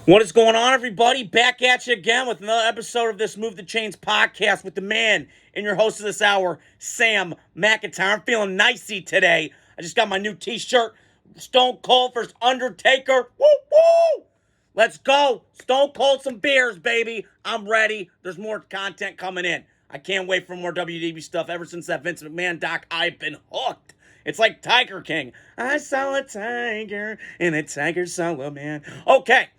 What is going on, everybody? Back at you again with another episode of this Move the Chains podcast with the man and your host of this hour, Sam McIntyre. I'm feeling nicey today. I just got my new t-shirt, Stone Cold vs. Undertaker. Woo, woo! Let's go. Stone Cold some beers, baby. I'm ready. There's more content coming in. I can't wait for more WWE stuff. Ever since that Vince McMahon doc, I've been hooked. It's like Tiger King. I saw a tiger, and a tiger saw a man. Okay.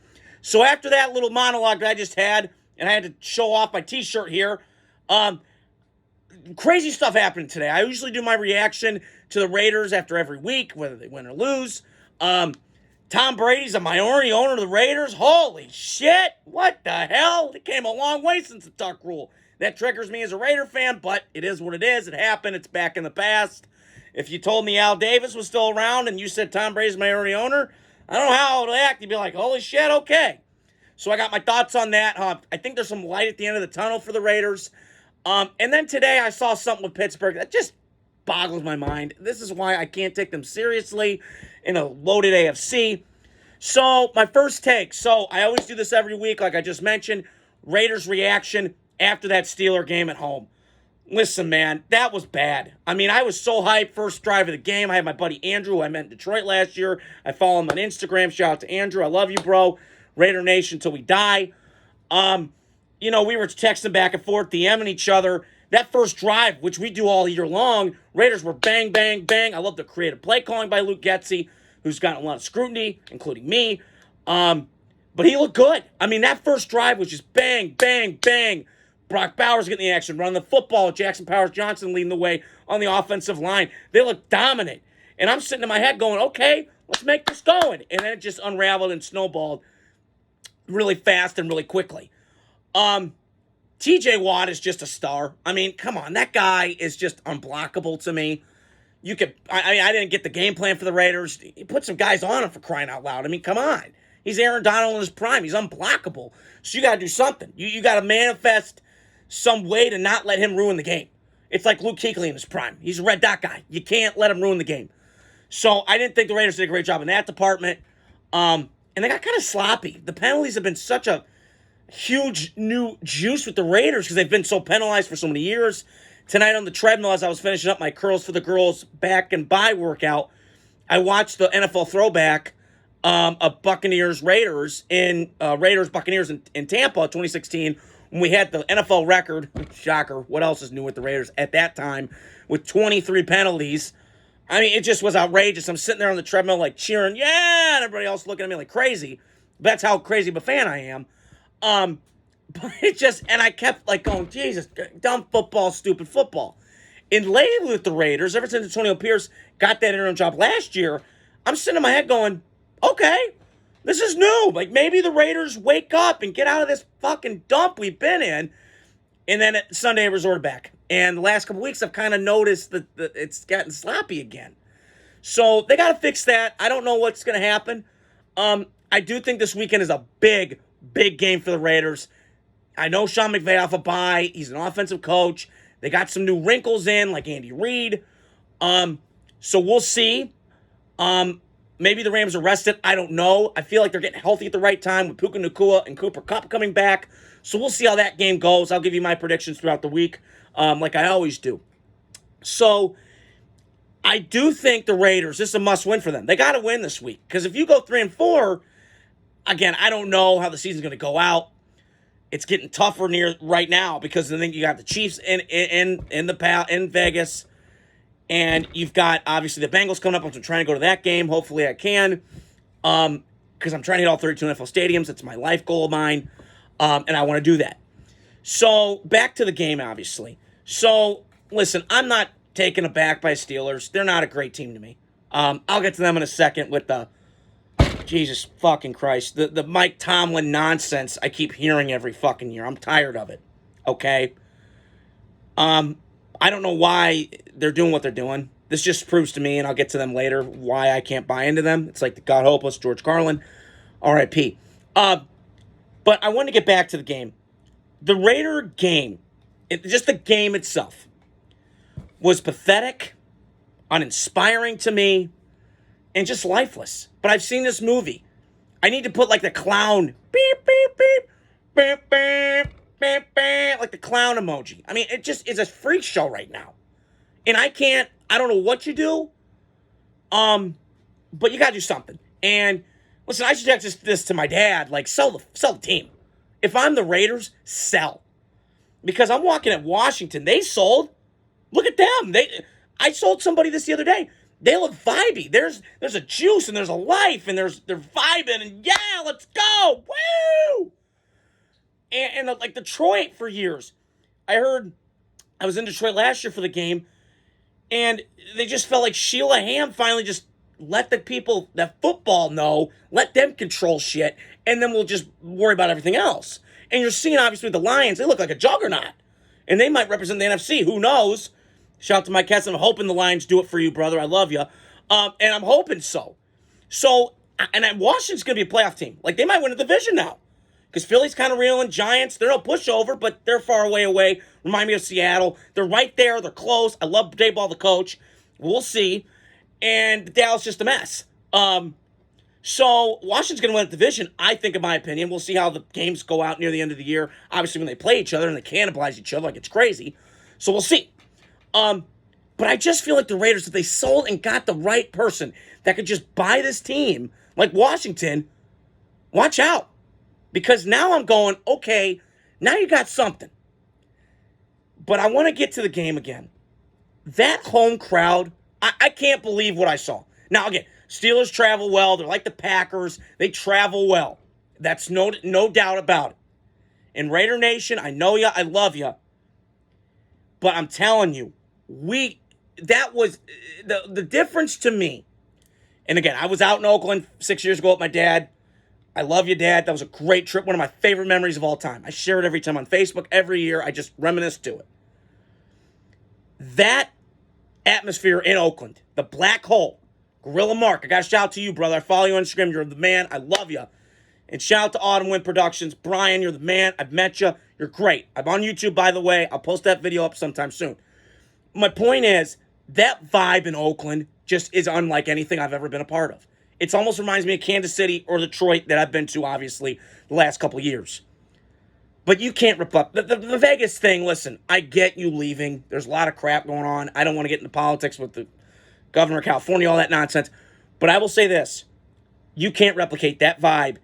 So after that little monologue that I just had, and I had to show off my t-shirt here, crazy stuff happened today. I usually do my reaction to the Raiders after every week, whether they win or lose. Tom Brady's a minority owner of the Raiders. Holy shit! What the hell? It came a long way since the Tuck rule. That triggers me as a Raider fan, but it is what it is. It happened. It's back in the past. If you told me Al Davis was still around and you said Tom Brady's a minority owner, I don't know how I would act. You'd be like, holy shit, okay. So I got my thoughts on that. I think there's some light at the end of the tunnel for the Raiders. And then today I saw something with Pittsburgh that just boggles my mind. This is why I can't take them seriously in a loaded AFC. So my first take. So I always do this every week, like I just mentioned. Raiders reaction after that Steeler game at home. Listen, man, that was bad. I mean, I was so hyped. First drive of the game. I had my buddy Andrew, who I met in Detroit last year. I follow him on Instagram. Shout out to Andrew. I love you, bro. Raider Nation till we die. We were texting back and forth, DMing each other. That first drive, which we do all year long, Raiders were bang, bang, bang. I love the creative play calling by Luke Getsy, who's gotten a lot of scrutiny, including me. But he looked good. I mean, that first drive was just bang, bang, bang. Brock Bowers getting the action, running the football. Jackson Powers-Johnson leading the way on the offensive line. They look dominant. And I'm sitting in my head going, okay, let's make this going. And then it just unraveled and snowballed really fast and really quickly. TJ Watt is just a star. I mean, come on. That guy is just unblockable to me. I didn't get the game plan for the Raiders. He put some guys on him for crying out loud. I mean, come on. He's Aaron Donald in his prime. He's unblockable. So you got to do something. You got to manifest some way to not let him ruin the game. It's like Luke Kuechly in his prime. He's a red dot guy. You can't let him ruin the game. So I didn't think the Raiders did a great job in that department. And they got kind of sloppy. The penalties have been such a huge new juice with the Raiders because they've been so penalized for so many years. Tonight on the treadmill, as I was finishing up my Curls for the Girls back and by workout, I watched the NFL throwback of Buccaneers-Raiders in Raiders-Buccaneers in Tampa 2016 when we had the NFL record, shocker, what else is new with the Raiders at that time, with 23 penalties. I mean, it just was outrageous. I'm sitting there on the treadmill like cheering, yeah, and everybody else looking at me like crazy. That's how crazy of a fan I am. But it just, and I kept like going, Jesus, dumb football, stupid football. And lately with the Raiders, ever since Antonio Pierce got that interim job last year, I'm sitting in my head going, okay, this is new. Like maybe the Raiders wake up and get out of this fucking dump we've been in. And then Sunday I resorted back. And the last couple weeks I've kind of noticed that it's gotten sloppy again. So they got to fix that. I don't know what's going to happen. I do think this weekend is a big, big game for the Raiders. I know Sean McVay off a bye. He's an offensive coach. They got some new wrinkles in, like Andy Reid. So we'll see. Maybe the Rams are rested. I don't know. I feel like they're getting healthy at the right time with Puka Nacua and Cooper Kupp coming back. So we'll see how that game goes. I'll give you my predictions throughout the week, like I always do. So I do think the Raiders, this is a must-win for them. They got to win this week. Because if you go 3-4, again, I don't know how the season's going to go out. It's getting tougher near right now because I think you got the Chiefs in Vegas. And you've got, obviously, the Bengals coming up. I'm trying to go to that game. Hopefully I can. Because I'm trying to hit all 32 NFL stadiums. It's my life goal of mine. And I want to do that. So, back to the game, obviously. So, listen, I'm not taken aback by Steelers. They're not a great team to me. I'll get to them in a second with the, Jesus fucking Christ, the Mike Tomlin nonsense I keep hearing every fucking year. I'm tired of it. Okay? I don't know why they're doing what they're doing. This just proves to me, and I'll get to them later, why I can't buy into them. It's like the God Hopeless, George Carlin, R.I.P. But I want to get back to the game. The Raider game, just the game itself, was pathetic, uninspiring to me, and just lifeless. But I've seen this movie I need to put like the clown beep beep beep beep beep beep beep like the clown emoji. I mean, it just is a freak show right now. And I don't know what you do. But you gotta do something. And listen, I suggest this to my dad, like sell the team. If I'm the Raiders, sell. Because I'm walking at Washington. They sold. Look at them. I sold somebody this the other day. They look vibey. There's a juice and there's a life and they're vibing and yeah, let's go. Woo! And like Detroit for years. I was in Detroit last year for the game, and they just felt like Sheila Ham finally just let the people that football know, let them control shit, and then we'll just worry about everything else. And you're seeing, obviously, with the Lions, they look like a juggernaut. And they might represent the NFC. Who knows? Shout out to Mike Ketz. I'm hoping the Lions do it for you, brother. I love you. And I'm hoping so. And Washington's going to be a playoff team. Like, they might win a division now. Because Philly's kind of reeling. Giants, they're no pushover, but they're far away. Remind me of Seattle. They're right there. They're close. I love Dayball, the coach. We'll see. And Dallas just a mess. So Washington's going to win the division, I think, in my opinion. We'll see how the games go out near the end of the year. Obviously, when they play each other and they cannibalize each other like it's crazy. So we'll see. But I just feel like the Raiders, if they sold and got the right person that could just buy this team, like Washington, watch out. Because now I'm going, okay, now you got something. But I want to get to the game again. That home crowd, I can't believe what I saw. Now, again, Steelers travel well. They're like the Packers. They travel well. That's no doubt about it. And Raider Nation, I know you. I love you. But I'm telling you, that was the difference to me. And again, I was out in Oakland 6 years ago with my dad. I love you, Dad. That was a great trip. One of my favorite memories of all time. I share it every time on Facebook. Every year, I just reminisce to it. That atmosphere in Oakland, the black hole, Gorilla Mark, I got to shout out to you, brother. I follow you on Instagram. You're the man. I love you. And shout out to Autumn Wind Productions. Brian, you're the man. I've met you. You're great. I'm on YouTube, by the way. I'll post that video up sometime soon. My point is, that vibe in Oakland just is unlike anything I've ever been a part of. It almost reminds me of Kansas City or Detroit that I've been to, obviously, the last couple of years. But you can't rip up. The Vegas thing, listen, I get you leaving. There's a lot of crap going on. I don't want to get into politics with the governor of California, all that nonsense. But I will say this. You can't replicate that vibe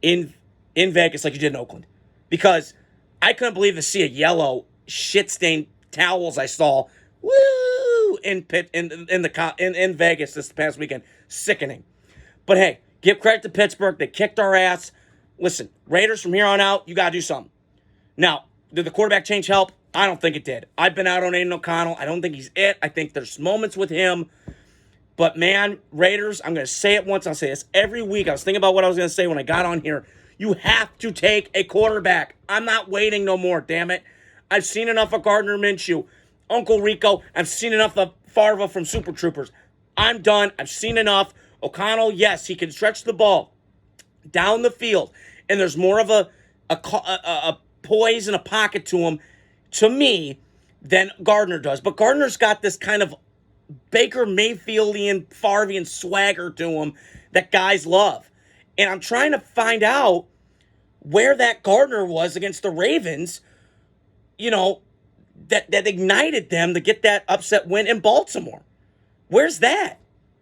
in Vegas like you did in Oakland. Because I couldn't believe the sea of yellow, shit-stained towels I saw in Vegas this past weekend. Sickening. But hey, give credit to Pittsburgh. They kicked our ass. Listen, Raiders from here on out, you got to do something. Now, did the quarterback change help? I don't think it did. I've been out on Aiden O'Connell. I don't think he's it. I think there's moments with him. But man, Raiders, I'm going to say it once. I'll say this every week. I was thinking about what I was going to say when I got on here. You have to take a quarterback. I'm not waiting no more, damn it. I've seen enough of Gardner Minshew, Uncle Rico. I've seen enough of Farva from Super Troopers. I'm done. I've seen enough. O'Connell, yes, he can stretch the ball down the field, and there's more of a poise and a pocket to him, to me, than Gardner does. But Gardner's got this kind of Baker Mayfieldian, Farvian swagger to him that guys love. And I'm trying to find out where that Gardner was against the Ravens, that ignited them to get that upset win in Baltimore. Where's that?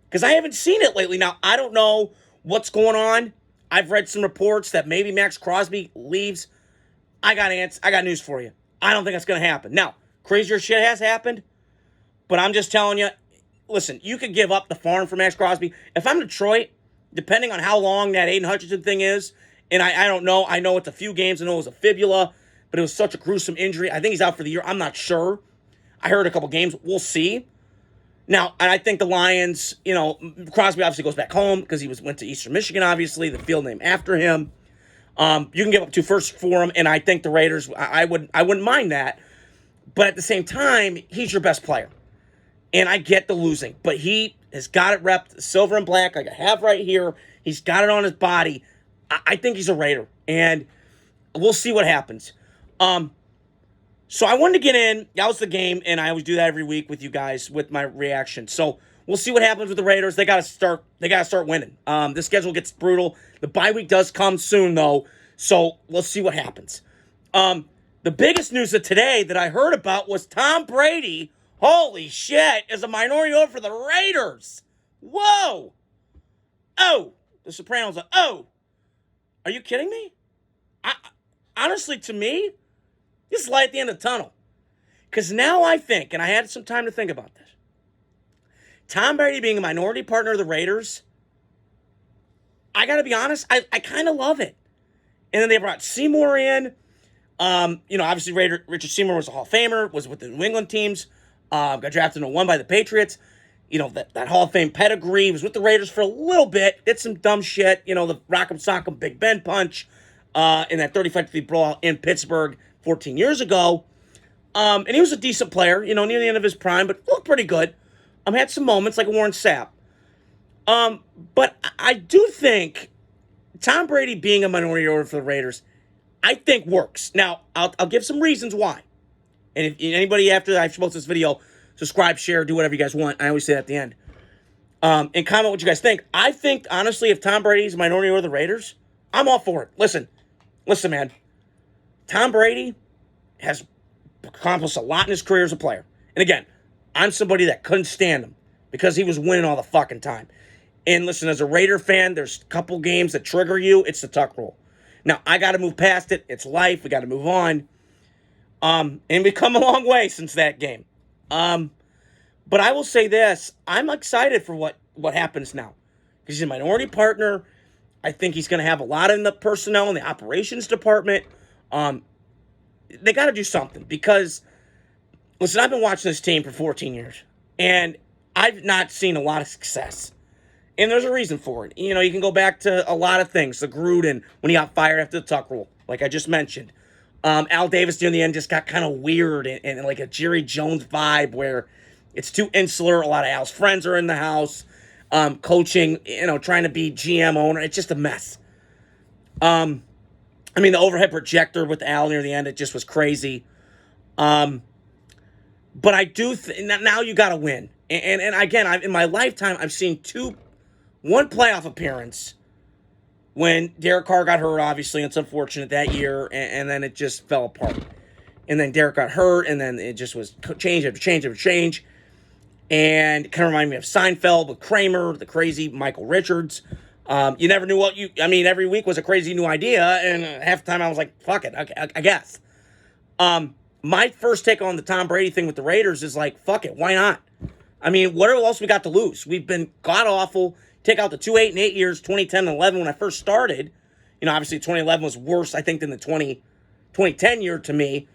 Because I haven't seen it lately. Now, I don't know what's going on. I've read some reports that maybe Max Crosby leaves. I got news for you. I don't think that's going to happen. Now, crazier shit has happened, but I'm just telling you, listen, you could give up the farm for Max Crosby. If I'm Detroit, depending on how long that Aiden Hutchinson thing is, and I don't know. I know it's a few games. I know it was a fibula, but it was such a gruesome injury. I think he's out for the year. I'm not sure. I heard a couple games. We'll see. Now, and I think the Lions, Crosby obviously goes back home because he went to Eastern Michigan, obviously, the field name after him. You can give up 2 firsts for him, and I think the Raiders, I wouldn't mind that. But at the same time, he's your best player. And I get the losing, but he has got it repped silver and black like I have right here. He's got it on his body. I think he's a Raider, and we'll see what happens. So I wanted to get in. That was the game, and I always do that every week with you guys with my reaction. So we'll see what happens with the Raiders. They got to start. They got to start winning. The schedule gets brutal. The bye week does come soon, though, so we'll see what happens. The biggest news of today that I heard about was Tom Brady. Holy shit! Is a minority owner for the Raiders. Whoa! Oh, The Sopranos. Oh, are you kidding me? Honestly, to me, this is light at the end of the tunnel. Because now I think, and I had some time to think about this, Tom Brady being a minority partner of the Raiders, I got to be honest, I kind of love it. And then they brought Seymour in. Obviously Richard Seymour was a Hall of Famer, was with the New England teams, got drafted in 01 by the Patriots. That Hall of Fame pedigree, was with the Raiders for a little bit, did some dumb shit, the Rock'em Sock'em Big Ben punch in that 35-3 brawl in Pittsburgh 14 years ago. And he was a decent player, near the end of his prime, but looked pretty good. Had some moments like Warren Sapp. But I do think Tom Brady being a minority owner for the Raiders, I think works. Now, I'll give some reasons why. And if anybody after I've posted this video, subscribe, share, do whatever you guys want. I always say that at the end. And comment what you guys think. I think, honestly, if Tom Brady's a minority owner of the Raiders, I'm all for it. Listen, man. Tom Brady has accomplished a lot in his career as a player. And again, I'm somebody that couldn't stand him because he was winning all the fucking time. And listen, as a Raider fan, there's a couple games that trigger you. It's the Tuck rule. Now, I got to move past it. It's life. We got to move on. And we've come a long way since that game. But I will say this. I'm excited for what happens now. Because he's a minority partner. I think he's going to have a lot in the personnel in the operations department. They got to do something. Because, listen, I've been watching this team for 14 years. And I've not seen a lot of success. And there's a reason for it. You can go back to a lot of things. The Gruden, when he got fired after the Tuck rule, like I just mentioned. Al Davis, near the end, just got kind of weird and like a Jerry Jones vibe where it's too insular. A lot of Al's friends are in the house, coaching, trying to be GM owner. It's just a mess. The overhead projector with Al near the end, it just was crazy. But I do now you got to win. And again, in my lifetime, I've seen one playoff appearance when Derek Carr got hurt, obviously. It's unfortunate that year, and then it just fell apart. And then Derek got hurt, and then it just was change after change after change. And it kind of reminded me of Seinfeld with Kramer, the crazy Michael Richards. You never knew every week was a crazy new idea, and half the time I was like, fuck it, okay, I guess. My first take on the Tom Brady thing with the Raiders is like, fuck it, why not? What else we got to lose? We've been god-awful. Take out the 8 years, 2010 and 11 when I first started. Obviously 2011 was worse, I think, than the 2010 year to me.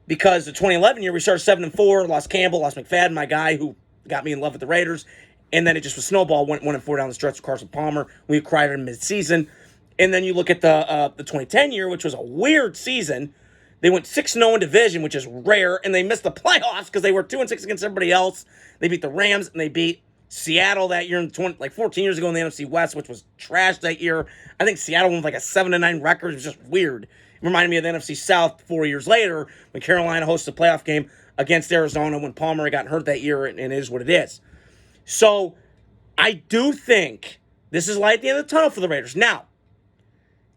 Because the 2011 year, we started 7-4, lost Campbell, lost McFadden, my guy who got me in love with the Raiders. And then it just was snowball, went 1-4 down the stretch with Carson Palmer. We cried in mid-season. And then you look at the 2010 year, which was a weird season. They went 6-0 in division, which is rare, and they missed the playoffs because they were 2-6 against everybody else. They beat the Rams, and they beat Seattle that year, 14 years ago in the NFC West, which was trash that year. I think Seattle won with like a 7-9 record. It was just weird. It reminded me of the NFC South 4 years later when Carolina hosted a playoff game against Arizona when Palmer got hurt that year, and it is what it is. So I do think this is light at the end of the tunnel for the Raiders. Now,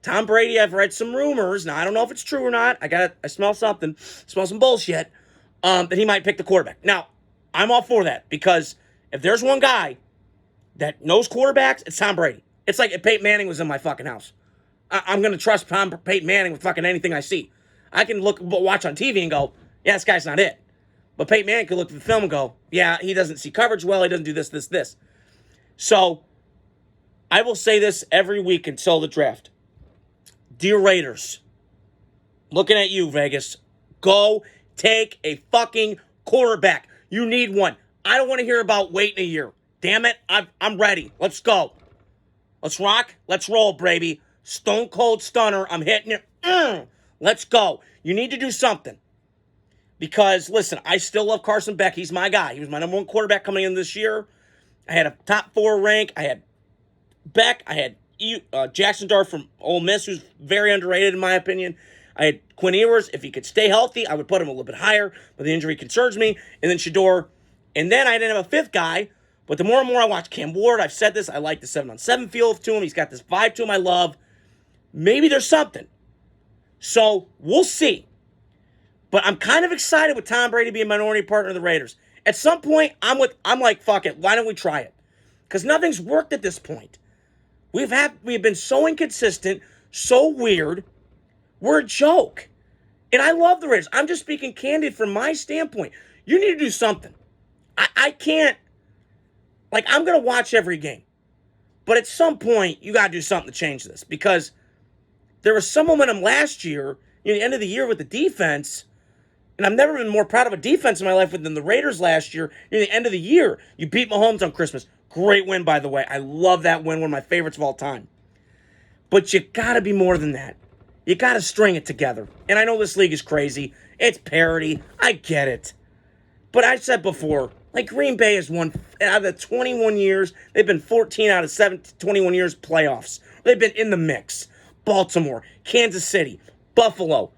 Tom Brady, I've read some rumors. Now, I don't know if it's true or not. I smell something. Smell some bullshit. That he might pick the quarterback. Now, I'm all for that because if there's one guy that knows quarterbacks, it's Tom Brady. It's like if Peyton Manning was in my fucking house. I'm going to trust Peyton Manning with fucking anything I see. I can watch on TV and go, yeah, this guy's not it. But Peyton Manning could look at the film and go, yeah, he doesn't see coverage well. He doesn't do this. So I will say this every week until the draft. Dear Raiders, looking at you, Vegas, go take a fucking quarterback. You need one. I don't want to hear about waiting a year. Damn it, I'm ready. Let's go. Let's rock. Let's roll, baby. Stone cold stunner. I'm hitting it. Let's go. You need to do something. Because, listen, I still love Carson Beck. He's my guy. He was my number one quarterback coming in this year. I had a top 4 rank. I had Beck. I had Jackson Dart from Ole Miss, who's very underrated in my opinion. I had Quinn Ewers. If he could stay healthy, I would put him a little bit higher, but the injury concerns me. And then Shador. And then I didn't have a 5th guy, But the more and more I watch Cam Ward, I've said this, I like the 7-on-7 feel to him. He's got this vibe to him I love. Maybe there's something. So we'll see. But I'm kind of excited with Tom Brady being minority partner of the Raiders. At some point, I'm like, fuck it. Why don't we try it? Because nothing's worked at this point. We've been so inconsistent, so weird. We're a joke. And I love the Raiders. I'm just speaking candid from my standpoint. You need to do something. I can't, like, I'm going to watch every game. But at some point, you got to do something to change this. Because there was some momentum last year, the end of the year with the defense. And I've never been more proud of a defense in my life than the Raiders last year. Near the end of the year, you beat Mahomes on Christmas. Great win, by the way. I love that win. One of my favorites of all time. But you got to be more than that. You got to string it together. And I know this league is crazy. It's parity. I get it. But I said before, like Green Bay has won out of the 21 years. They've been 14 out of 21 years playoffs. They've been in the mix. Baltimore, Kansas City, Buffalo.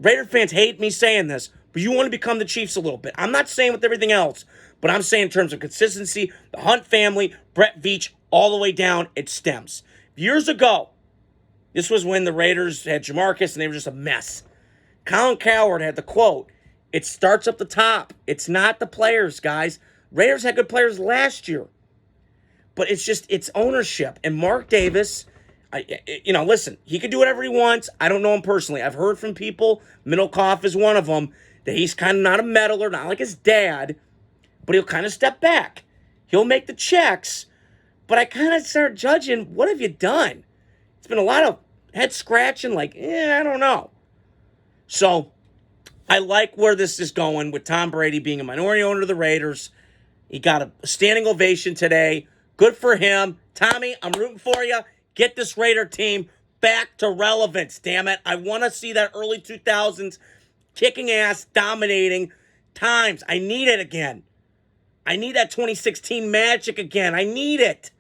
Raider fans hate me saying this, but you want to become the Chiefs a little bit. I'm not saying with everything else, but I'm saying in terms of consistency, the Hunt family, Brett Veach, all the way down, it stems. Years ago, this was when the Raiders had Jamarcus and they were just a mess. Colin Cowherd had the quote, "It starts up the top. It's not the players, guys." Raiders had good players last year. But it's ownership. And Mark Davis, listen, he can do whatever he wants. I don't know him personally. I've heard from people, Middlecoff is one of them, that he's kind of not a meddler, not like his dad, but he'll kind of step back. He'll make the checks, but I kind of start judging, what have you done? It's been a lot of head scratching, like, I don't know. So I like where this is going with Tom Brady being a minority owner of the Raiders. He got a standing ovation today. Good for him. Tommy, I'm rooting for you. Get this Raider team back to relevance, damn it. I want to see that early 2000s kicking ass, dominating times. I need it again. I need that 2016 magic again. I need it.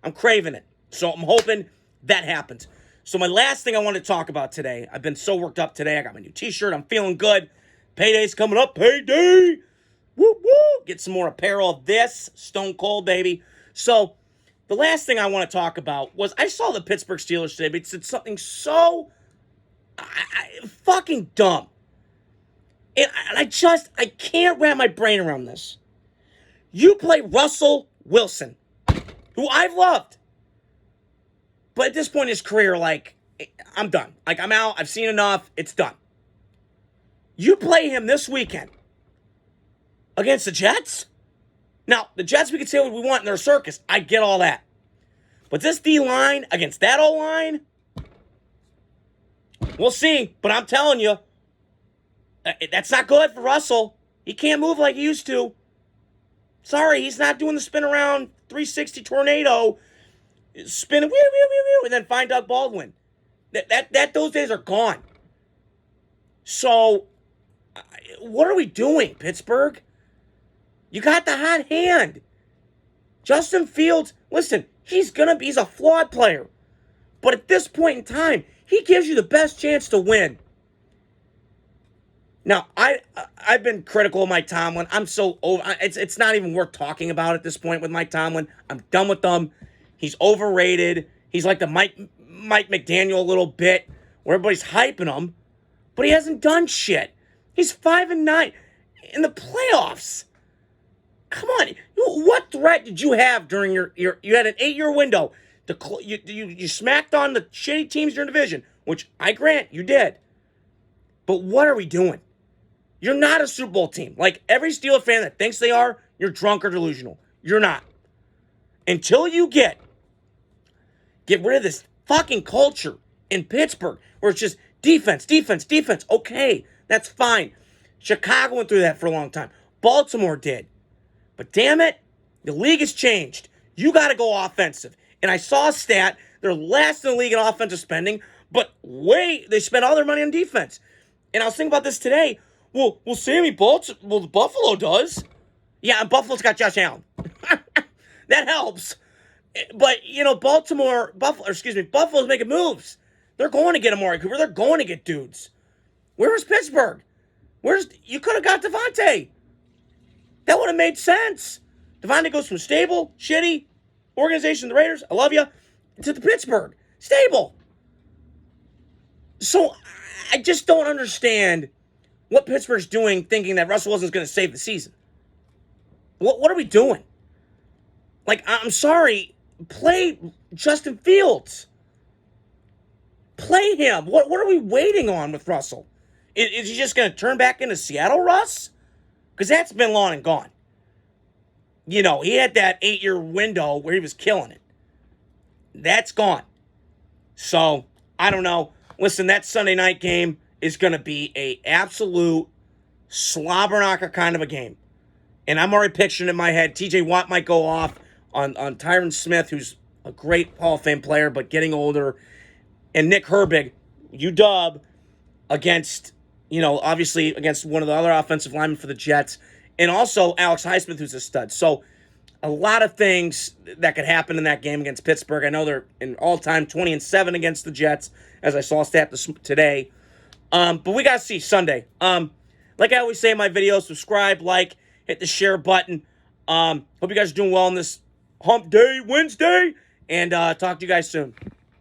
I'm craving it. So I'm hoping that happens. So my last thing I want to talk about today, I've been so worked up today. I got my new t-shirt. I'm feeling good. Payday's coming up. Payday. Woo, woo. Get some more apparel of this. Stone Cold, baby. So the last thing I want to talk about was I saw the Pittsburgh Steelers today, but it said something so fucking dumb. And I can't wrap my brain around this. You play Russell Wilson, who I've loved. But at this point in his career, like, I'm done. Like, I'm out. I've seen enough. It's done. You play him this weekend against the Jets? Now, the Jets, we can say what we want in their circus. I get all that. But this D-line against that O-line, we'll see. But I'm telling you, that's not good for Russell. He can't move like he used to. Sorry, he's not doing the spin around 360 tornado, spinning, and then find Doug Baldwin. Those days are gone. So, what are we doing, Pittsburgh? You got the hot hand. Justin Fields, listen, he's a flawed player. But at this point in time, he gives you the best chance to win. Now, I've been critical of Mike Tomlin. I'm so over. It's not even worth talking about at this point with Mike Tomlin. I'm done with them. He's overrated. He's like the Mike McDaniel a little bit, where everybody's hyping him, but he hasn't done shit. He's 5-9 in the playoffs. Come on, what threat did you have during you had an 8-year window? You smacked on the shitty teams in your division, which I grant you did. But what are we doing? You're not a Super Bowl team. Like every Steelers fan that thinks they are, you're drunk or delusional. You're not. Until you get rid of this fucking culture in Pittsburgh where it's just defense. Okay, that's fine. Chicago went through that for a long time. Baltimore did. But damn it, the league has changed. You got to go offensive. And I saw a stat. They're last in the league in offensive spending, but they spend all their money on defense. And I was thinking about this today. Well, Buffalo does. Yeah, and Buffalo's got Josh Allen. That helps. But, Buffalo's making moves. They're going to get Amari Cooper. They're going to get dudes. Where was Pittsburgh? You could have got Devontae. That would have made sense. Devontae goes from stable, shitty organization, the Raiders, I love you, to the Pittsburgh. Stable. So I just don't understand what Pittsburgh's doing thinking that Russell Wilson's going to save the season. What are we doing? Like, I'm sorry, play Justin Fields. Play him. What are we waiting on with Russell? Is he just going to turn back into Seattle Russ? Because that's been long and gone. You know, he had that 8-year window where he was killing it. That's gone. So, I don't know. Listen, that Sunday night game is going to be a absolute slobber knocker kind of a game. And I'm already picturing in my head, TJ Watt might go off on Tyron Smith, who's a great Hall of Fame player, but getting older. And Nick Herbig, UW, against, obviously against one of the other offensive linemen for the Jets. And also Alex Highsmith, who's a stud. So a lot of things that could happen in that game against Pittsburgh. I know they're in all-time 20-7 against the Jets, as I saw a stat today. But we got to see Sunday. Like I always say in my videos, subscribe, like, hit the share button. Hope you guys are doing well on this Hump Day Wednesday. And talk to you guys soon.